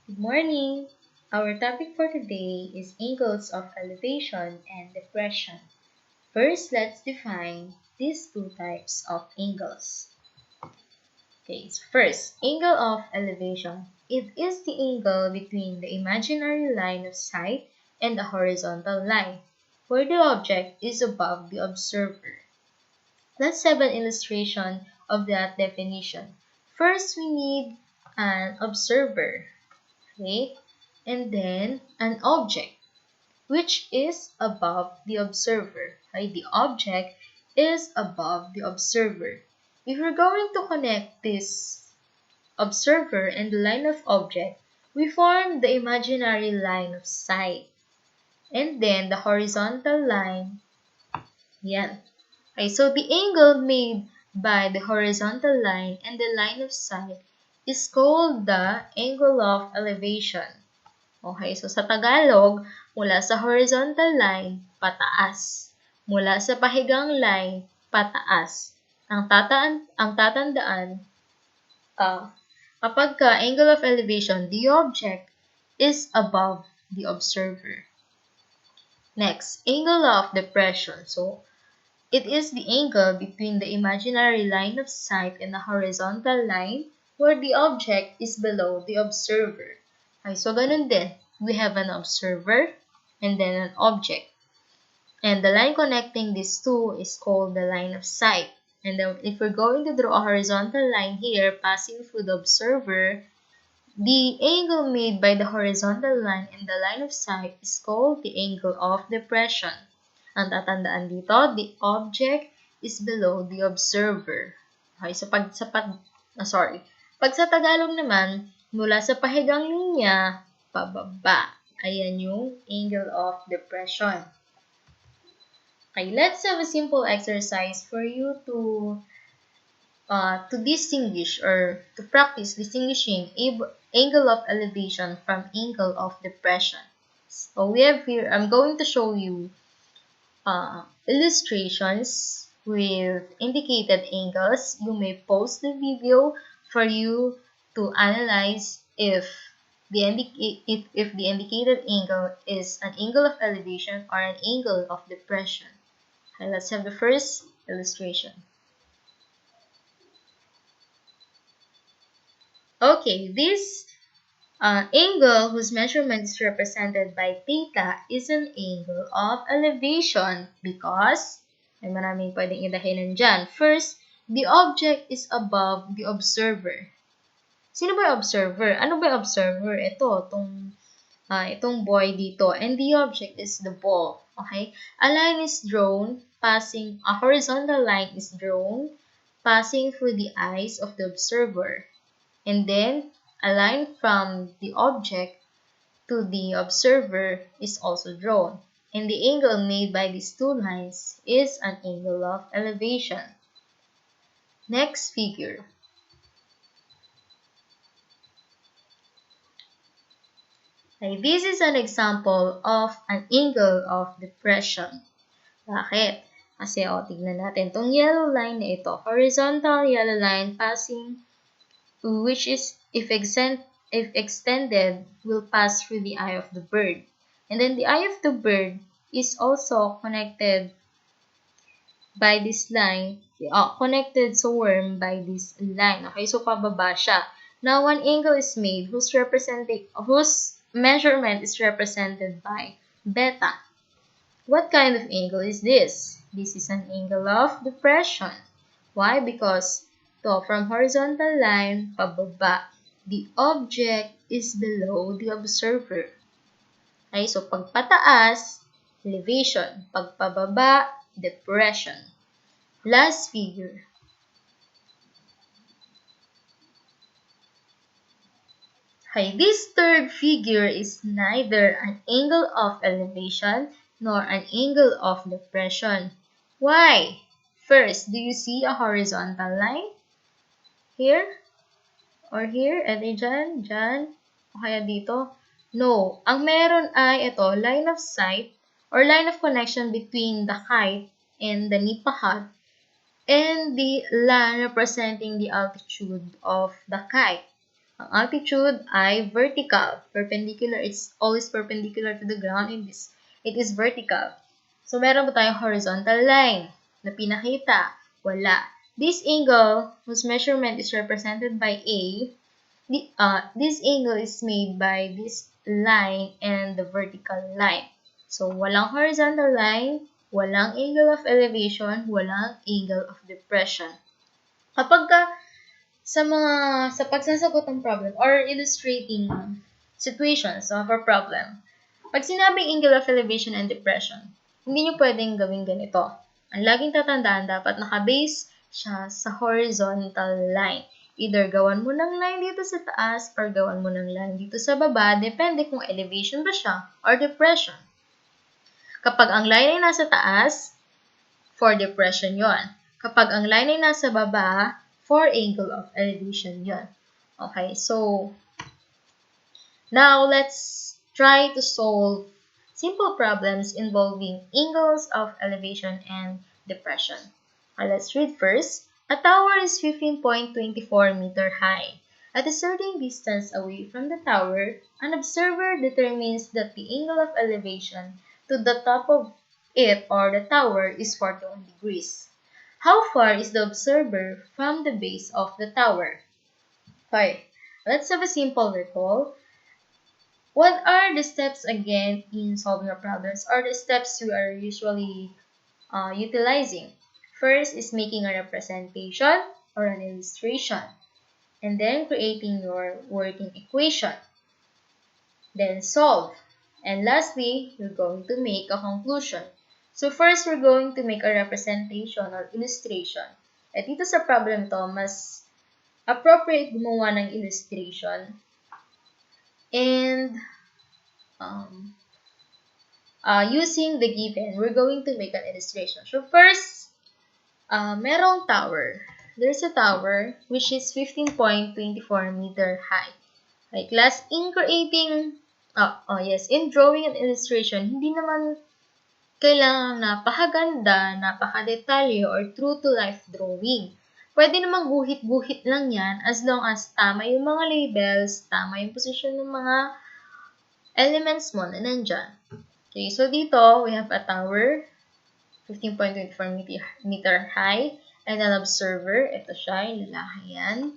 Good morning. Our topic for today is angles of elevation and depression. First, let's define these two types of angles. Okay, so first, angle of elevation. It is the angle between the imaginary line of sight and the horizontal line, where the object is above the observer. Let's have an illustration of that definition. First, we need an observer. Okay, and then an object which is above the observer. Okay, the object is above the observer. If we're going to connect this observer and the line of object, we form the imaginary line of sight. And then the horizontal line, yan. Okay, so the angle made by the horizontal line and the line of sight is called the angle of elevation. Okay, so sa Tagalog, mula sa horizontal line, pataas. Mula sa pahigang line, pataas. Ang tatandaan, kapag ka angle of elevation, the object is above the observer. Next, angle of depression. So, it is the angle between the imaginary line of sight and the horizontal line where the object is below the observer. Okay, so ganun din. We have an observer and then an object. And the line connecting these two is called the line of sight. And then if we're going to draw a horizontal line here passing through the observer, the angle made by the horizontal line and the line of sight is called the angle of depression. Ang tatandaan dito, the object is below the observer. Okay, so pag sa Tagalog naman, mula sa pahigang linya, pababa. Ayan yung angle of depression. Okay, let's have a simple exercise for you to distinguish or to practice distinguishing angle of elevation from angle of depression. So we have here, I'm going to show you illustrations with indicated angles. You may pause the video for you to analyze if the indicated angle is an angle of elevation or an angle of depression. Okay, let's have the first illustration. Okay, this angle whose measurement is represented by theta is an angle of elevation because may maraming pwedeng idahilan dyan. First, the object is above the observer. Sino ba yung observer? Ano ba yung observer? Ito, itong boy dito. And the object is the ball. Okay? A line is drawn passing, a horizontal line is drawn passing through the eyes of the observer. And then, a line from the object to the observer is also drawn. And the angle made by these two lines is an angle of elevation. Next figure. Okay, this is an example of an angle of depression. Bakit? Kasi, tignan natin. Itong yellow line na ito, horizontal yellow line passing, which is, if extended, will pass through the eye of the bird. And then the eye of the bird is also connected by this line, connected sa worm by this line. Okay, so pababa siya. Now, one angle is made whose measurement is represented by beta. What kind of angle is this? This is an angle of depression. Why? Because from horizontal line, pababa, the object is below the observer. Okay, so pag pataas, elevation. Pag pababa, depression. Last figure. Okay, this third figure is neither an angle of elevation nor an angle of depression. Why? First, do you see a horizontal line? Here? Or here? Edi dyan? Dyan? O kaya dito? No. Ang meron ay ito, line of sight or line of connection between the kite and the nipa hut and the line representing the altitude of the kite. Ang altitude ay vertical. Perpendicular, it's always perpendicular to the ground. It is vertical. So, meron ba tayong horizontal line na pinakita? Wala. This angle, whose measurement is represented by A, this angle is made by this line and the vertical line. So, walang horizontal line, walang angle of elevation, walang angle of depression. Kapag sa pagsasagot ng problem or illustrating situations of a problem, pag sinabing angle of elevation and depression, hindi nyo pwedeng gawin ganito. Ang laging tatandaan, dapat nakabase siya sa horizontal line. Either gawan mo ng line dito sa taas or gawan mo ng line dito sa baba, depende kung elevation ba siya or depression. Kapag ang line ay nasa taas, for depression yon. Kapag ang line ay nasa baba, for angle of elevation yon. Okay, so now let's try to solve simple problems involving angles of elevation and depression. Let's read first. A tower is 15.24 meter high. At a certain distance away from the tower, an observer determines that the angle of elevation to the top of it or the tower is 41 degrees. How far is the observer from the base of the tower? Okay, let's have a simple recall. What are the steps again in solving our problems, or the steps we are usually utilizing? First is making a representation or an illustration, and then creating your working equation. Then solve. And lastly, you're going to make a conclusion. So first, we're going to make a representation or illustration. At dito sa problem to, mas appropriate gumawa ng illustration. And using the given, we're going to make an illustration. So first, merong tower. There's a tower which is 15.24 meter high. Okay, class, in creating, in drawing an illustration, hindi naman kailangan napakaganda, napakadetalye, or true-to-life drawing. Pwede namang guhit-guhit lang yan as long as tama yung mga labels, tama yung position ng mga elements mo na nandyan. Okay, so dito, we have a tower, 15.24 meter high, and an observer, ito siya, yung lalaki yan.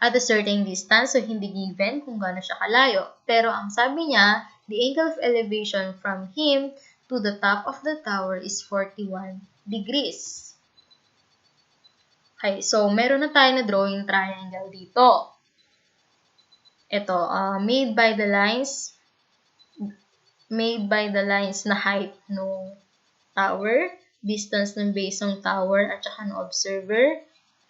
At a certain distance, so hindi given kung gaano siya kalayo. Pero ang sabi niya, the angle of elevation from him to the top of the tower is 41 degrees. Okay, so meron na tayo na drawing triangle dito. Ito, made by the lines na height ng tower, distance ng base ng tower at saka ng observer,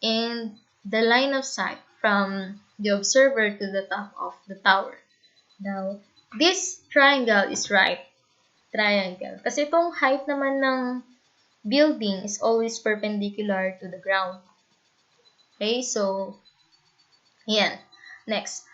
and the line of sight from the observer to the top of the tower. Now, this triangle is right triangle. Kasi itong height naman ng building is always perpendicular to the ground. Okay, so, yan. Next,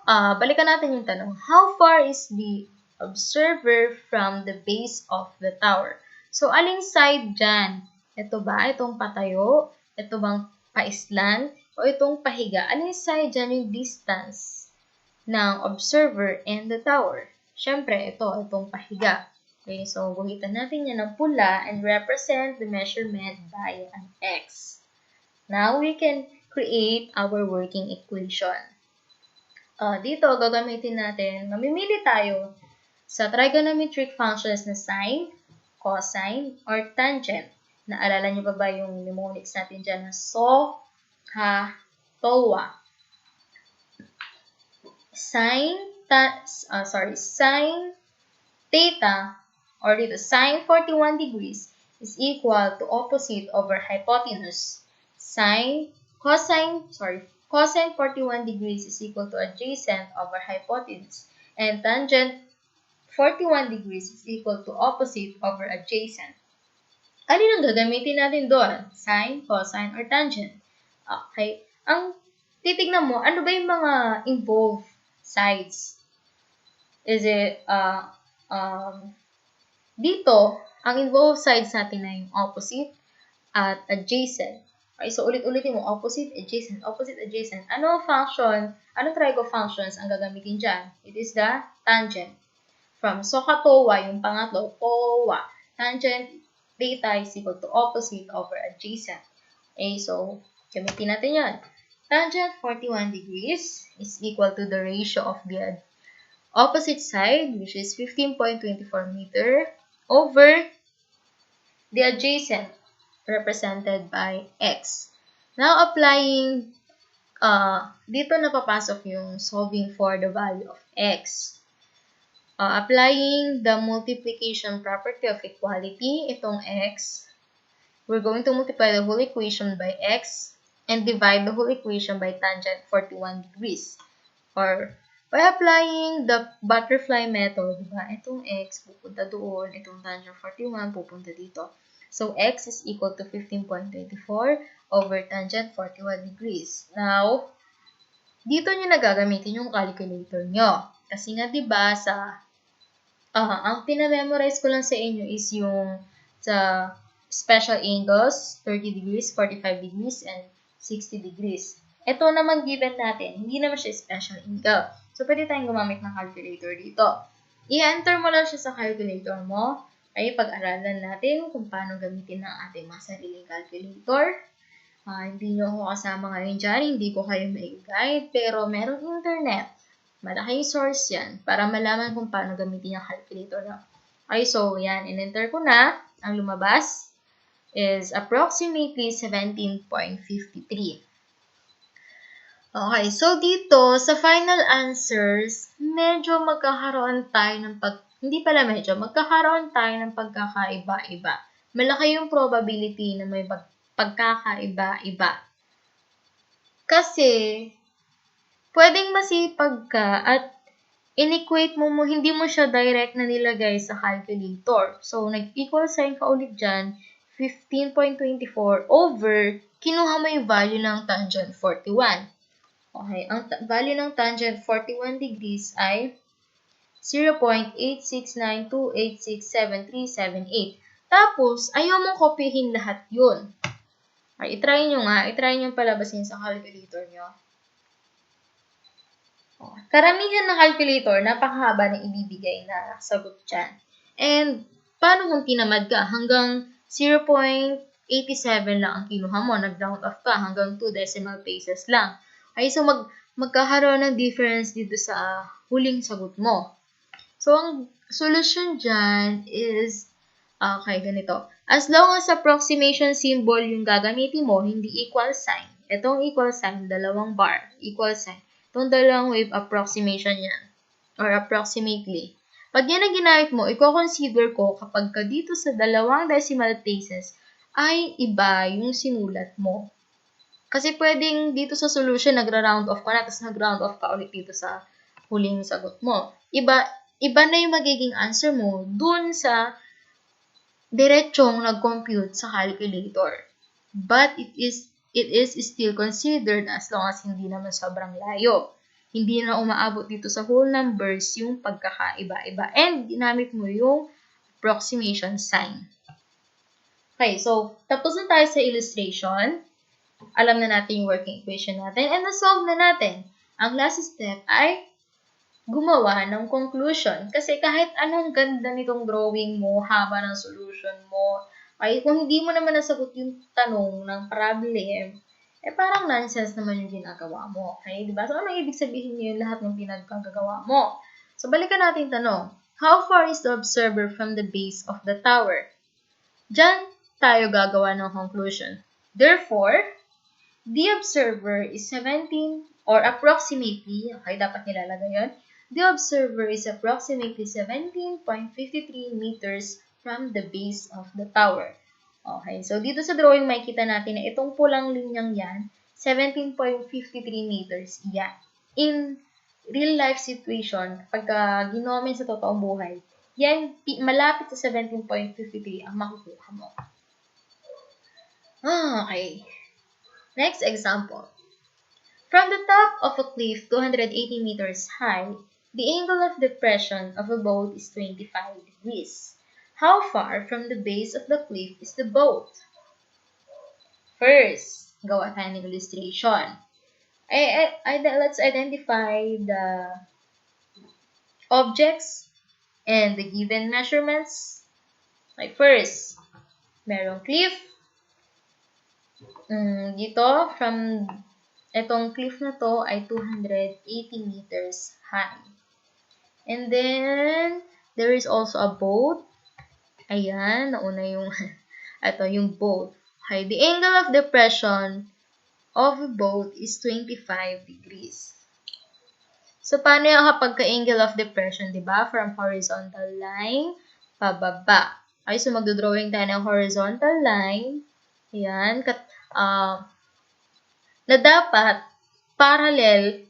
balikan natin yung tanong. How far is the observer from the base of the tower? So, aling side dyan? Ito ba? Itong patayo? Ito bang paislan? O itong pahiga? Aling side dyan yung distance ng observer and the tower? Siyempre, itong pahiga. Okay, so guhitan natin yan ng pula and represent the measurement by an X. Now, we can create our working equation. Dito, gagamitin natin, mamimili tayo sa trigonometric functions na sine, cosine, or tangent. Naalala niyo pa ba yung mnemonics natin dyan na towa? Sine theta, or dito, sine 41 degrees is equal to opposite over hypotenuse. Cosine 41 degrees is equal to adjacent over hypotenuse. And tangent 41 degrees is equal to opposite over adjacent. Alin ang gagamitin natin doon? Sine, cosine, or tangent? Okay. Ang titignan mo, ano ba yung mga involved sides? Is it, dito, ang involved sides natin ay yung opposite at adjacent. Okay, so ulit-ulitin mo, opposite, adjacent, opposite, adjacent. Ano ang function, anong trigo functions ang gagamitin dyan? It is the tangent. From SOHCAHTOA, yung pangatlo, TOA. Tangent theta is equal to opposite over adjacent. Okay, so gamitin natin yan. Tangent 41 degrees is equal to the ratio of the opposite side, which is 15.24 meter, over the adjacent, represented by x. Now, applying, dito na papasok yung solving for the value of x. Applying the multiplication property of equality, itong x, we're going to multiply the whole equation by x and divide the whole equation by tangent 41 degrees. Or, by applying the butterfly method, diba? Itong x pupunta doon, itong tangent 41 pupunta dito. So, x is equal to 15.24 over tangent 41 degrees. Now, dito nyo na gagamitin yung calculator nyo. Kasi nga, diba, ang pinamemorize ko lang sa inyo is yung sa special angles, 30 degrees, 45 degrees, and 60 degrees. Ito naman given natin, hindi naman siya special angle. So, pwede tayong gumamit ng calculator dito. I-enter mo lang siya sa calculator mo. Ay pag-aralan natin kung paano gamitin ng ating mga sariling calculator. Hindi nyo ako kasama ngayon dyan, hindi ko kayo mai-guide, pero merong internet. Malaking source yan para malaman kung paano gamitin yung calculator na. Okay, so yan, in-enter ko na. Ang lumabas is approximately 17.53. Okay, so dito, sa final answers, medyo magkakaroon tayo ng magkakaroon tayo ng pagkakaiba-iba. Malaki yung probability na may pagkakaiba-iba. Kasi, pwedeng masipag ka at in-equate mo, hindi mo siya direct na nilagay sa calculator. So, nag-equal sign ka ulit dyan, 15.24 over, kinuha mo yung value ng tangent 41. Okay, ang value ng tangent 41 degrees ay 0.869286737. Tapos, ayaw mong kopyahin lahat yun. Okay, itry nyo palabasin sa calculator nyo. Karamihan ng calculator, napakahaba na ibibigay na sagot dyan. And, paano kung tinamad ka? Hanggang 0.87 lang ang kinuha mo, nag-round off ka, hanggang 2 decimal places lang. Okay, so magkakaroon ng difference dito sa huling sagot mo. So, ang solution dyan is, okay, ganito. As long as approximation symbol yung gagamitin mo, hindi equal sign. Itong equal sign, dalawang bar, equal sign. Itong dalawang wave, approximation yan. Or approximately. Pag yan ang ginamit mo, i-consider ko kapag ka dito sa dalawang decimal places ay iba yung sinulat mo. Kasi pwedeng dito sa solution, nagra-round off ka na, tapos nag-round off ka ulit dito sa huling sagot mo. Iba na yung magiging answer mo dun sa diretsong nag-compute sa calculator. But it is still considered as long as hindi naman sobrang layo. Hindi na umaabot dito sa whole numbers yung pagkakaiba-iba. And ginamit mo yung approximation sign. Okay, so tapos na tayo sa illustration. Alam na natin yung working equation natin, and na-solve na natin. Ang last step ay gumawa ng conclusion. Kasi kahit anong ganda nitong drawing mo, haba ng solution mo, ay kung hindi mo naman nasagot yung tanong ng problem, parang nonsense naman yung ginagawa mo. Okay? Diba? So, ano ibig sabihin niyo yung lahat ng pinagkagagawa mo? So, balikan natin tanong. How far is the observer from the base of the tower? Diyan tayo gagawa ng conclusion. Therefore, the observer is 17 or approximately, okay, dapat nilalagay yun. The observer is approximately 17.53 meters from the base of the tower. Okay, so dito sa drawing makikita natin na itong pulang linyang yan, 17.53 meters yan. In real life situation, pagka ginawa mo sa totoong buhay, yan, malapit sa 17.53 ang makukuha mo. Okay. Next example. From the top of a cliff 280 meters high, the angle of depression of a boat is 25 degrees. How far from the base of the cliff is the boat? first, gawa tayo ng illustration. Let's identify the objects and the given measurements. Like first, merong cliff. Dito, from itong cliff na to ay 280 meters high. And then, there is also a boat. Ayan, nauna yung, ito yung boat. Okay, the angle of depression of a boat is 25 degrees. So, paano yung kapag ka-angle of depression, di ba? From horizontal line, pababa. Okay, so magdodrawing tayo ng horizontal line. Ayan, na dapat parallel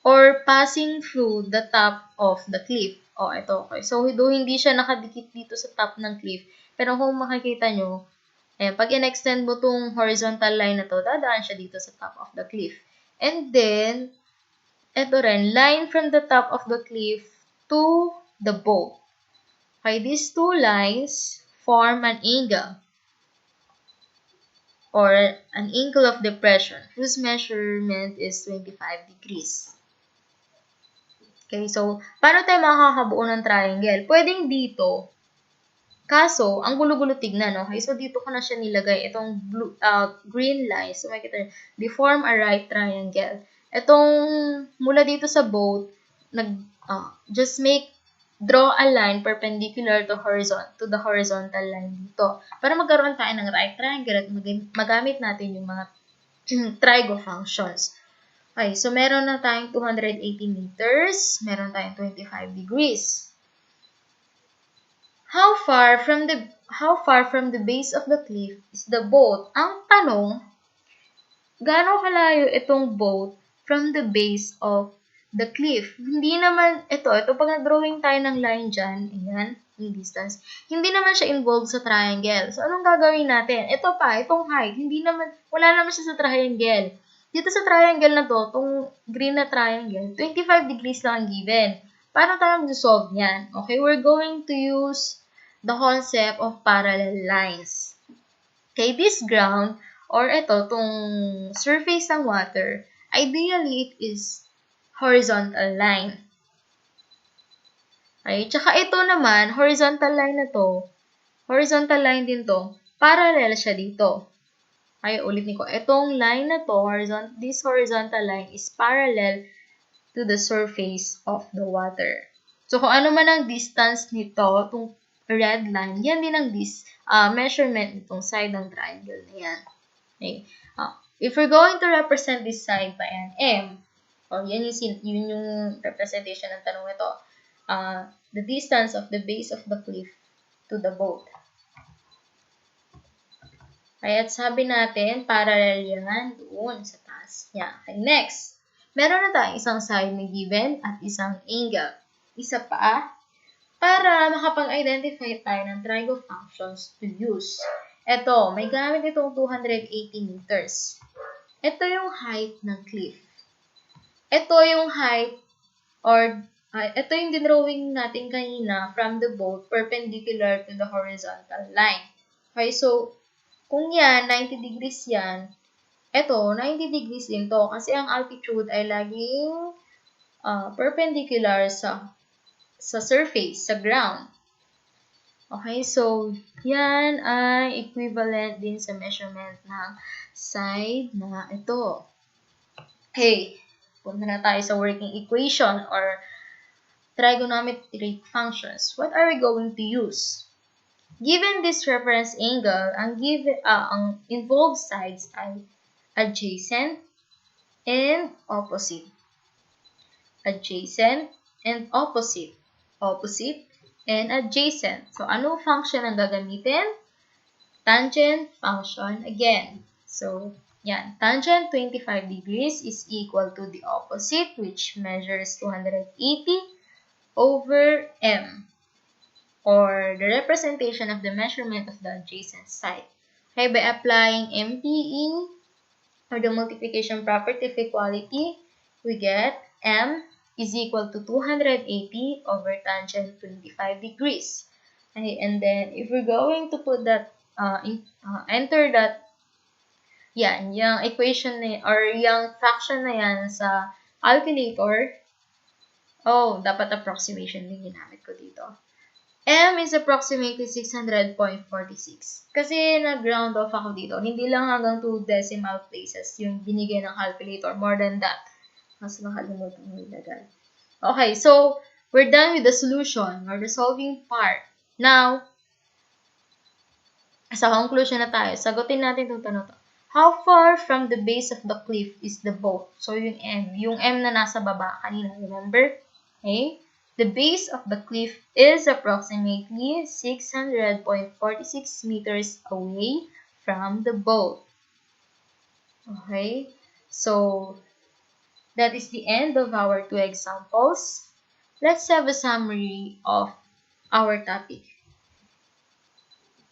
or passing through the top of the cliff. O, ito, okay. So, hindi siya nakadikit dito sa top ng cliff. Pero kung makikita nyo, pag in-extend mo tong horizontal line na to, dadaan siya dito sa top of the cliff. And then, ito rin, line from the top of the cliff to the boat. Okay, these two lines form an angle or an angle of depression whose measurement is 25 degrees. Okay, so, paano tayo makakabuo ng triangle? Pwedeng dito. Kaso, ang gulo-gulo tignan, okay? So, dito ko na siya nilagay. Itong green line. So, makikita, they form a right triangle. Itong, mula dito sa boat, draw a line perpendicular to the horizontal line dito. Para magkaroon tayo ng right triangle at magamit natin yung mga trigo functions. Okay, so meron na tayong 280 meters. Meron tayong 25 degrees. How far from the base of the cliff is the boat? Ang tanong, gaano kalayo itong boat from the base of the cliff? Hindi naman, ito pag nag-drawing tayo ng line dyan, ayan, yung distance, hindi naman siya involved sa triangle. So, anong gagawin natin? Ito pa, itong height, wala naman siya sa triangle. Dito sa triangle na to, itong green na triangle, 25 degrees lang ang given. Paano tayo mag-solve yan? Okay, we're going to use the concept of parallel lines. Okay, this ground, or itong surface ng water, ideally, it is horizontal line. Okay, tsaka ito naman, horizontal line na to, horizontal line din to, parallel siya dito. Okay, ulitin ko, itong line na to, this horizontal line is parallel to the surface of the water. So, kung ano man ang distance nito, itong red line, yan din ang measurement nitong side ng triangle na yan. Okay. If we're going to represent this side by an M, yun yung representation ng tanong ito, the distance of the base of the cliff to the boat. Kaya sabi natin, parallel yan doon sa taas. Yeah. Okay, next. Meron na tayong isang side na given at isang angle. Isa pa, para makapag-identify tayo ng trigo functions to use. Ito, may gamit itong 280 meters. Ito yung height ng cliff. Ito yung height, ito yung dinrawing natin kanina from the boat perpendicular to the horizontal line. Okay, so, kung yan, 90 degrees yan, ito, 90 degrees din to kasi ang altitude ay laging perpendicular sa surface, sa ground. Okay, so, yan ay equivalent din sa measurement ng side na ito. Okay, punta na tayo sa working equation or trigonometric functions. What are we going to use? Given this reference angle, ang involved sides ay adjacent and opposite. Adjacent and opposite. Opposite and adjacent. So, anong function ang gagamitin? Tangent function again. So, yan. Tangent 25 degrees is equal to the opposite, which measures 280 over M, or the representation of the measurement of the adjacent side. Okay, by applying MPE, or the multiplication property of equality, we get M is equal to 280 over tangent 25 degrees. Okay, and then if we're going to put that, enter that Yan, yung equation na or yung fraction na yan sa calculator. Oh, dapat approximation din ginamit ko dito. M is approximately 600.46. Kasi nag-round off ako dito. Hindi lang hanggang 2 decimal places yung binigay ng calculator. More than that. Mas nakalimutan mo ilagay. Okay, so we're done with the solution or the solving part. Now, sa conclusion na tayo. Sagutin natin itong tanong to. How far from the base of the cliff is the boat? So, yung M. Yung M na nasa baba kanina, remember? Okay? The base of the cliff is approximately 600.46 meters away from the boat. Okay? So, that is the end of our 2 examples. Let's have a summary of our topic.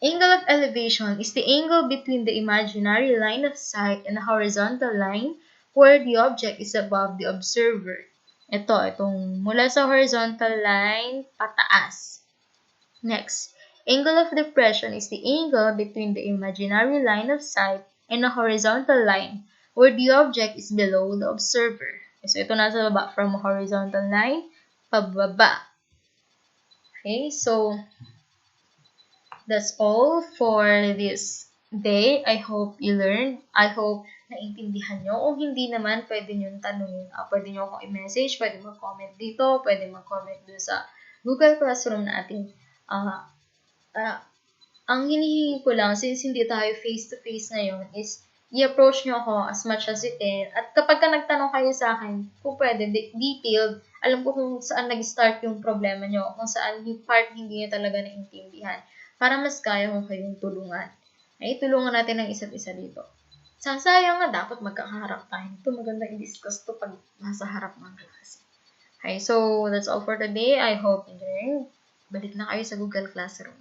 Angle of elevation is the angle between the imaginary line of sight and the horizontal line where the object is above the observer. Itong mula sa horizontal line, pataas. Next, angle of depression is the angle between the imaginary line of sight and the horizontal line where the object is below the observer. So, ito nasa baba from horizontal line, pababa. Okay, so that's all for this day. I hope you learned. I hope naintindihan nyo. Kung hindi naman, pwede nyo tanungin. Pwede nyo akong i-message, pwede mag-comment dito, pwede mag-comment dun sa Google Classroom natin. Ang hinihingi ko lang, since hindi tayo face-to-face ngayon, is i-approach nyo ako as much as you can. At kapag ka nagtanong kayo sa akin, kung pwede, detailed, alam ko kung saan nag-start yung problema nyo, kung saan yung part hindi nyo talaga naintindihan, para mas kaya kong kayong tulungan. Ay, tulungan natin ang isa't isa dito. Sasayang nga, dapat magkakaharap tayo. Ito maganda i-discuss to pag nasa harap ng klase. Okay, so that's all for today. I hope you learned. Balik na kayo sa Google Classroom.